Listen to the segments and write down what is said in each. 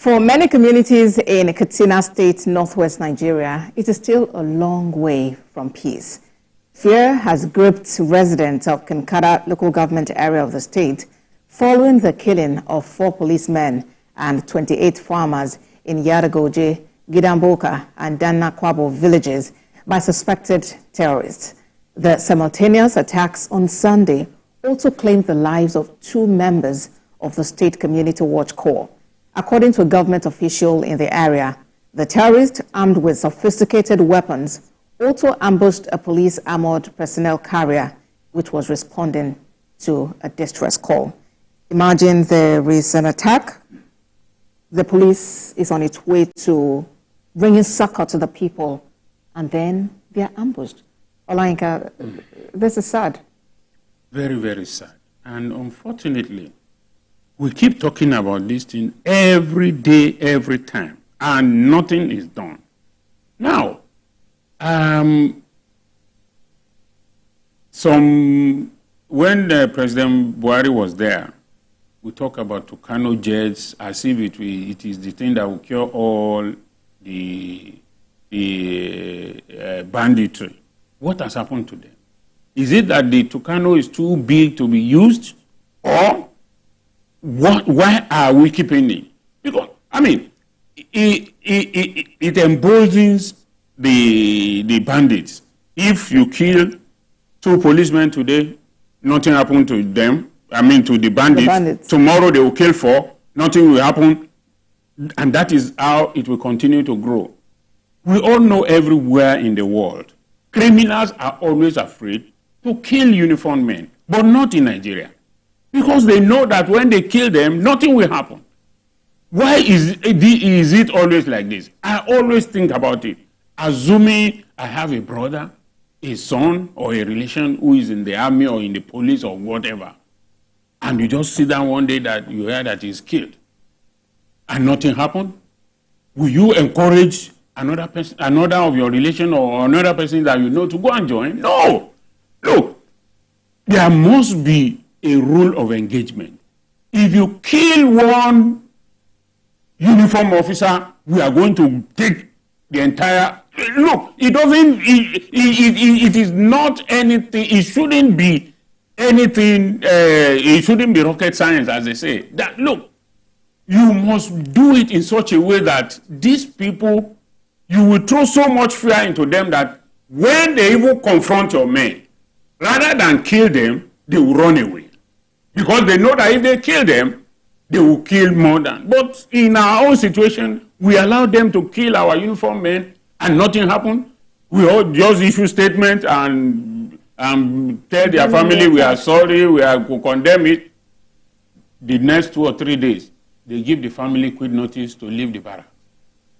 For many communities in Katsina State, northwest Nigeria, it is still a long way from peace. Fear has gripped residents of Kankara local government area of the state following the killing of 4 policemen and 28 farmers in YarGoje, GidanBoka and Dan Nakwabo villages by suspected terrorists. The simultaneous attacks on Sunday also claimed the lives of 2 members of the State Community Watch Corps. According to a government official in the area, the terrorists, armed with sophisticated weapons, also ambushed a police armored personnel carrier, which was responding to a distress call. Imagine there is an attack. The police is on its way to bringing succor to the people, and then they are ambushed. Olayinka, this is sad. Very, very sad. And unfortunately, we keep talking about this thing every day, every time, and nothing is done. Now, when President Buhari was there, we talk about Tucano jets as if it is the thing that will cure all the banditry. What has happened to them? Is it that the Tucano is too big to be used, or why are we keeping it? Because, I mean, it emboldens the bandits. If you kill 2 policemen today, nothing happened to them. I mean, to the bandits. Tomorrow they will kill 4, nothing will happen. And that is how it will continue to grow. We all know everywhere in the world, criminals are always afraid to kill uniformed men, but not in Nigeria. Because they know that when they kill them, nothing will happen. Why is it always like this? I always think about it. Assuming I have a brother, a son, or a relation who is in the army or in the police or whatever, and you just sit down one day that you hear that he's killed, and nothing happened, will you encourage another person, another of your relation or another person that you know to go and join? No. Look, there must be a rule of engagement. If you kill one uniform officer, we are going to take the entire... Look, it is not anything, it shouldn't be anything, it shouldn't be rocket science, as they say. That, look, you must do it in such a way that these people, you will throw so much fear into them that when they even confront your men, rather than kill them, they will run away. Because they know that if they kill them, they will kill more than. But in our own situation, we allow them to kill our uniformed men and nothing happened. We all just issue statements and tell their family we are sorry, we are to condemn it. The next 2 or 3 days, they give the family quick notice to leave the barracks.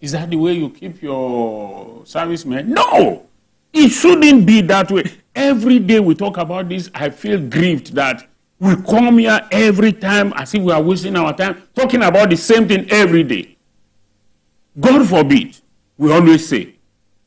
Is that the way you keep your servicemen? No! It shouldn't be that way. Every day we talk about this, I feel grieved that we come here every time as if we are wasting our time talking about the same thing every day. God forbid, we always say.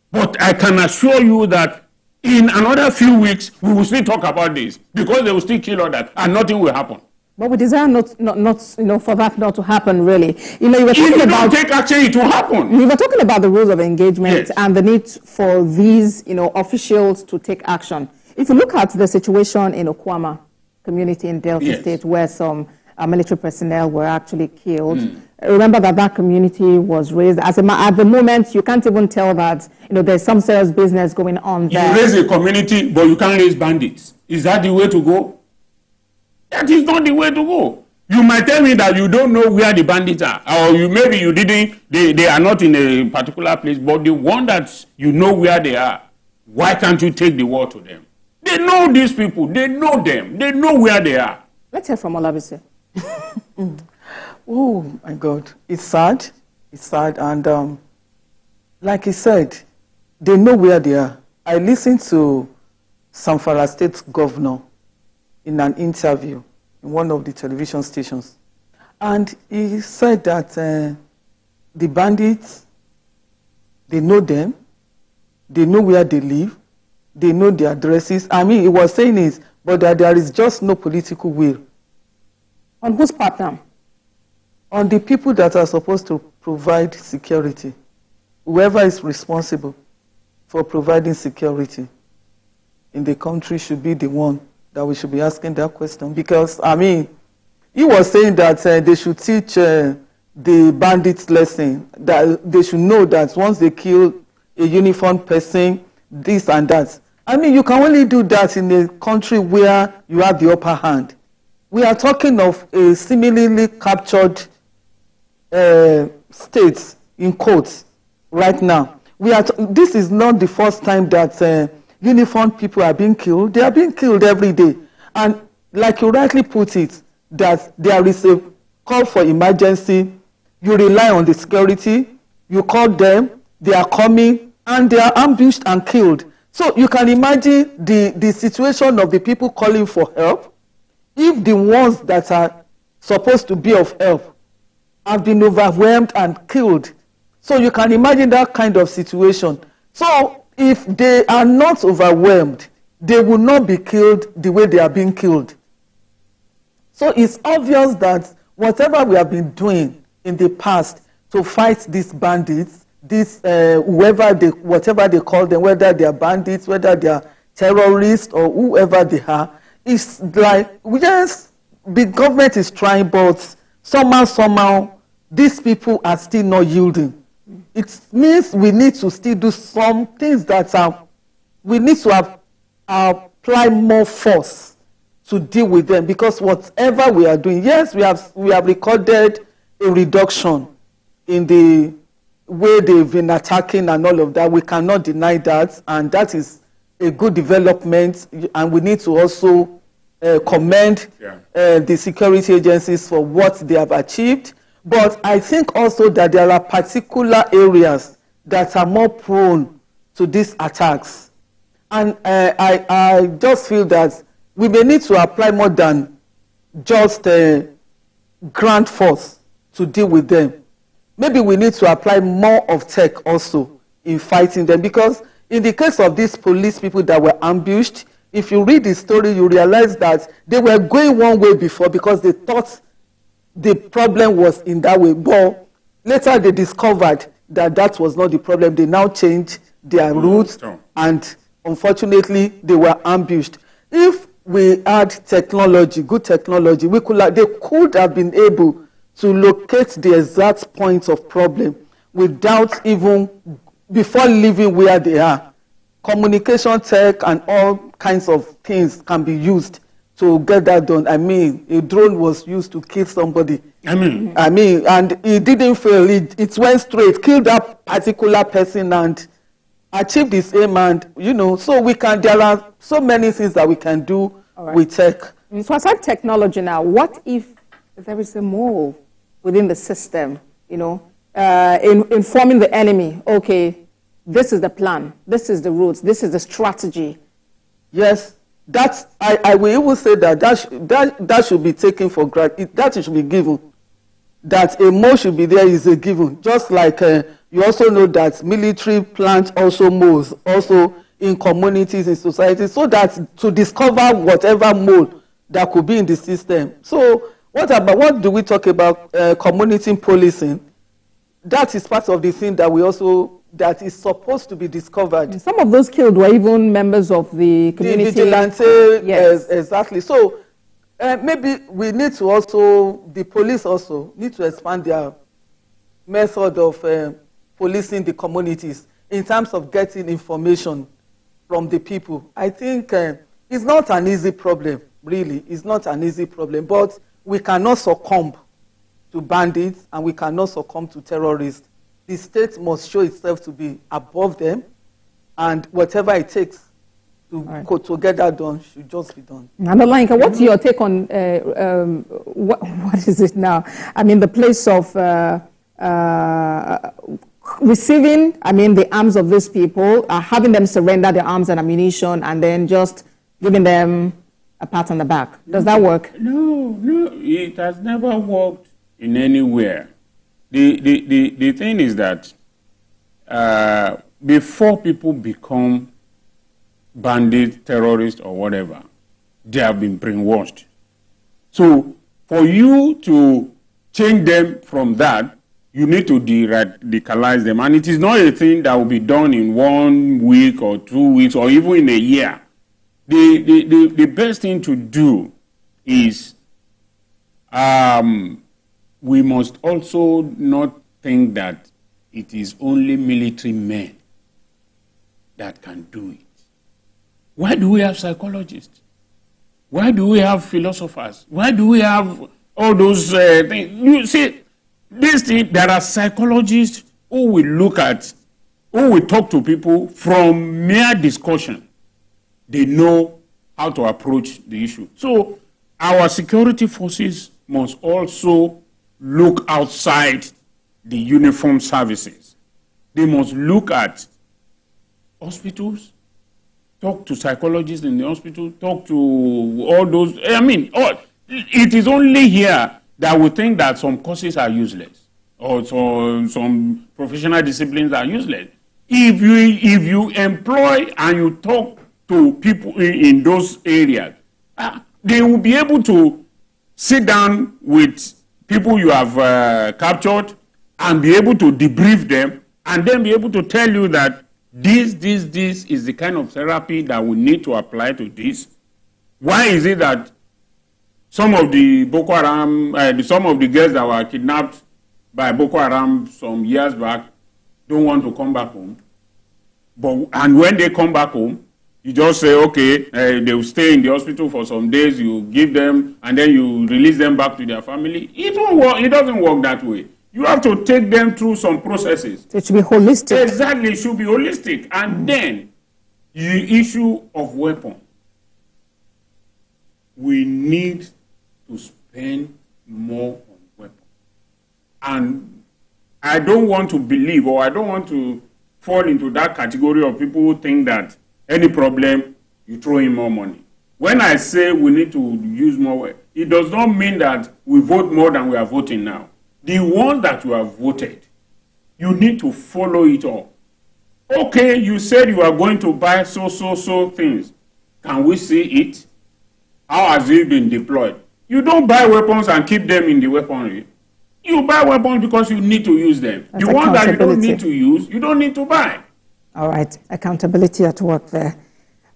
But I can assure you that in another few weeks, we will still talk about this because they will still kill others and nothing will happen. But we desire not for that not to happen, really. You were talking if you don't take action, it will happen. You were talking about the rules of engagement, yes, and the need for these, officials to take action. If you look at the situation in Okwama community in Delta, yes, State, where some military personnel were actually killed, remember that community was raised. At the moment, you can't even tell that there's some serious business going on there. You raise a community, but you can't raise bandits. Is that the way to go? That is not the way to go. You might tell me that you don't know where the bandits are, or maybe you didn't, they are not in a particular place, but the one that you know where they are, why can't you take the war to them? They know these people, they know them, they know where they are. Let's hear from Olabisi. Oh my God, it's sad, and like he said, they know where they are. I listened to Zamfara State Governor in an interview in one of the television stations. And he said that the bandits, they know them, they know where they live, they know their addresses. I mean, he was saying it, but that there is just no political will. On whose part now? on the people that are supposed to provide security. Whoever is responsible for providing security in the country should be the one that we should be asking that question. Because, I mean, he was saying that they should teach the bandits lesson, that they should know that once they kill a uniformed person, this and that. I mean, you can only do that in a country where you have the upper hand. We are talking of a similarly captured states in quotes right now. This is not the first time that uniformed people are being killed. They are being killed every day. And like you rightly put it, that there is a call for emergency, you rely on the security, you call them, they are coming, and they are ambushed and killed. So you can imagine the situation of the people calling for help if the ones that are supposed to be of help have been overwhelmed and killed. So you can imagine that kind of situation. So if they are not overwhelmed, they will not be killed the way they are being killed. So it's obvious that whatever we have been doing in the past to fight these bandits, whatever they call them, whether they are bandits, whether they are terrorists or whoever they are, it's like the government is trying, but somehow these people are still not yielding. It means we need to still do some things we need to apply more force to deal with them, because whatever we are doing, yes, we have recorded a reduction in the way they've been attacking and all of that. We cannot deny that, and that is a good development, and we need to also commend the security agencies for what they have achieved. But I think also that there are particular areas that are more prone to these attacks. And I just feel that we may need to apply more than just ground force to deal with them. Maybe we need to apply more of tech also in fighting them, because in the case of these police people that were ambushed, if you read the story, you realize that they were going one way before because they thought the problem was in that way. But later they discovered that that was not the problem. They now changed their routes, and unfortunately they were ambushed. If we had technology, good technology, they could have been able to locate the exact point of problem without even, before leaving where they are. Communication tech and all kinds of things can be used to get that done. I mean, a drone was used to kill somebody. I mean, and it didn't fail. It went straight, killed that particular person and achieved its aim. And, so there are so many things that we can do with tech. So aside technology now, what if there is a mole within the system, informing the enemy, okay, this is the plan, this is the routes, this is the strategy? Yes, I will even say that should be taken for granted. That should be given. That a mole should be there is a given. Just like you also know that military plant also moles, also in communities, in society, so that to discover whatever mole that could be in the system. So what do we talk about community policing? That is part of the thing that is supposed to be discovered. Some of those killed were even members of the community. The vigilante, yes. Exactly. So maybe we need to also, the police also need to expand their method of policing the communities in terms of getting information from the people. I think it's not an easy problem, really. It's not an easy problem, but we cannot succumb to bandits and we cannot succumb to terrorists. The state must show itself to be above them, and whatever it takes to get that done should just be done. Nanalanka, what's your take on what is it now? I mean, the place of receiving, the arms of these people, having them surrender their arms and ammunition, and then just giving them a pat on the back. Does that work? No, it has never worked in anywhere. The thing is that before people become bandits, terrorists, or whatever, they have been brainwashed. So for you to change them from that, you need to de-radicalize them. And it is not a thing that will be done in 1 week or 2 weeks or even in a year. The best thing to do is we must also not think that it is only military men that can do it. Why do we have psychologists? Why do we have philosophers? Why do we have all those things? You see, this thing, there are psychologists who will look at, who will talk to people from mere discussion. They know how to approach the issue. So our security forces must also look outside the uniformed services. They must look at hospitals, talk to psychologists in the hospital, talk to all those. I mean, it is only here that we think that some courses are useless or some professional disciplines are useless. If you employ and you talk to people in those areas, they will be able to sit down with people you have captured and be able to debrief them and then be able to tell you that this is the kind of therapy that we need to apply to this. Why is it that some of the Boko Haram, some of the girls that were kidnapped by Boko Haram some years back don't want to come back home? And when they come back home, you just say, okay, they will stay in the hospital for some days, you give them, and then you release them back to their family. It won't work. It doesn't work that way. You have to take them through some processes. So it should be holistic. Exactly, it should be holistic. And then, the issue of weapons. We need to spend more on weapons. And I don't want to believe, or I don't want to fall into that category of people who think that any problem, you throw in more money. When I say we need to use more, it does not mean that we vote more than we are voting now. The one that you have voted, you need to follow it up. Okay, you said you are going to buy so things. Can we see it? How has it been deployed? You don't buy weapons and keep them in the weaponry. You buy weapons because you need to use them. That's the ones that you don't need to use, you don't need to buy. All right, accountability at work there.